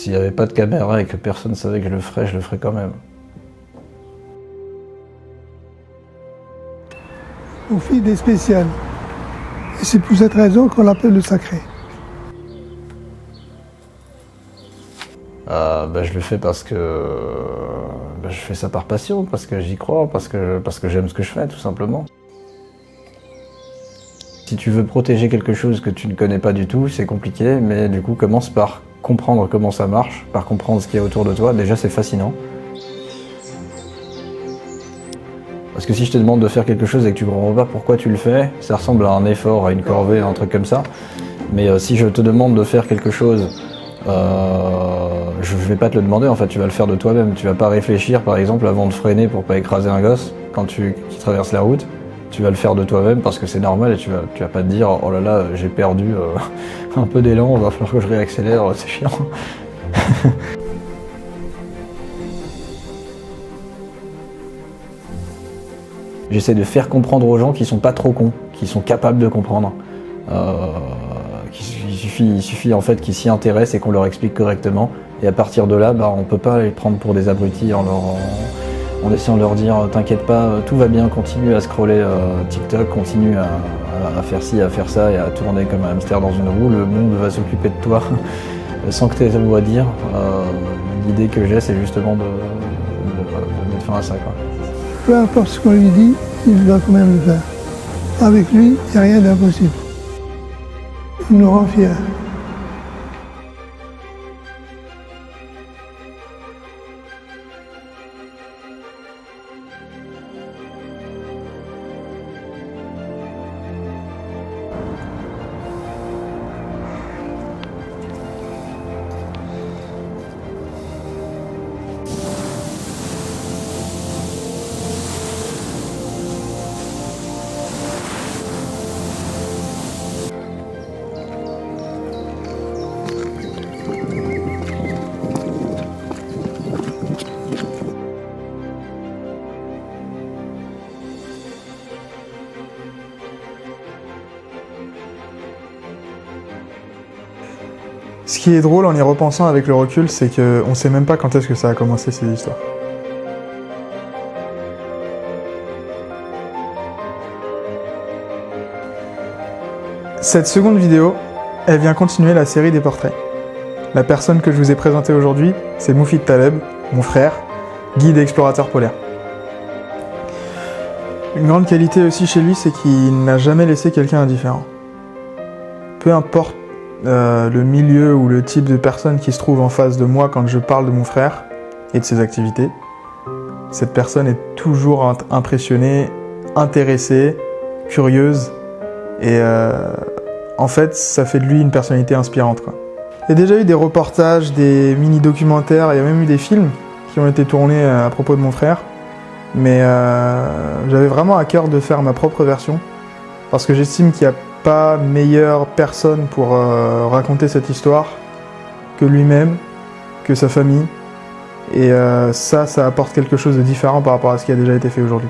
s'il n'y avait pas de caméra et que personne savait que je le ferais quand même. Mon fils est spécial. Et c'est pour cette raison qu'on l'appelle le sacré. Je le fais parce que je fais ça par passion, parce que j'y crois, parce que j'aime ce que je fais, tout simplement. Si tu veux protéger quelque chose que tu ne connais pas du tout, c'est compliqué, mais du coup, commence par comprendre comment ça marche, par comprendre ce qu'il y a autour de toi. Déjà, c'est fascinant. Parce que si je te demande de faire quelque chose et que tu ne comprends pas pourquoi tu le fais, ça ressemble à un effort, à une corvée, à un truc comme ça. Mais si je te demande de faire quelque chose, je vais pas te le demander, en fait, tu vas le faire de toi-même. Tu vas pas réfléchir, par exemple, avant de freiner pour pas écraser un gosse qui traverse la route. Tu vas le faire de toi-même parce que c'est normal et tu vas pas te dire « Oh là là, j'ai perdu un peu d'élan, il va falloir que je réaccélère, c'est chiant. » J'essaie de faire comprendre aux gens qui sont pas trop cons, qui sont capables de comprendre. Il suffit en fait qu'ils s'y intéressent et qu'on leur explique correctement. Et à partir de là, on peut pas les prendre pour des abrutis en essayant de leur dire « T'inquiète pas, tout va bien, continue à scroller TikTok, continue à faire ci, à faire ça et à tourner comme un hamster dans une roue, le monde va s'occuper de toi sans que tu aies un mot à dire. » L'idée que j'ai, c'est justement de mettre fin à ça, quoi. Peu importe ce qu'on lui dit, il doit quand même le faire. Avec lui, il n'y a rien d'impossible. Il nous rend fiers. Ce qui est drôle en y repensant avec le recul, c'est qu'on ne sait même pas quand est-ce que ça a commencé ces histoires. Cette seconde vidéo, elle vient continuer la série des portraits. La personne que je vous ai présentée aujourd'hui, c'est Moufid Taleb, mon frère, guide et explorateur polaire. Une grande qualité aussi chez lui, c'est qu'il n'a jamais laissé quelqu'un indifférent. Peu importe le milieu ou le type de personne qui se trouve en face de moi quand je parle de mon frère et de ses activités, cette personne est toujours impressionnée, intéressée, curieuse et en fait ça fait de lui une personnalité inspirante, quoi. Il y a déjà eu des reportages, des mini-documentaires, il y a même eu des films qui ont été tournés à propos de mon frère, mais j'avais vraiment à cœur de faire ma propre version parce que j'estime qu'il y a pas meilleure personne pour raconter cette histoire que lui-même, que sa famille. Et ça apporte quelque chose de différent par rapport à ce qui a déjà été fait aujourd'hui.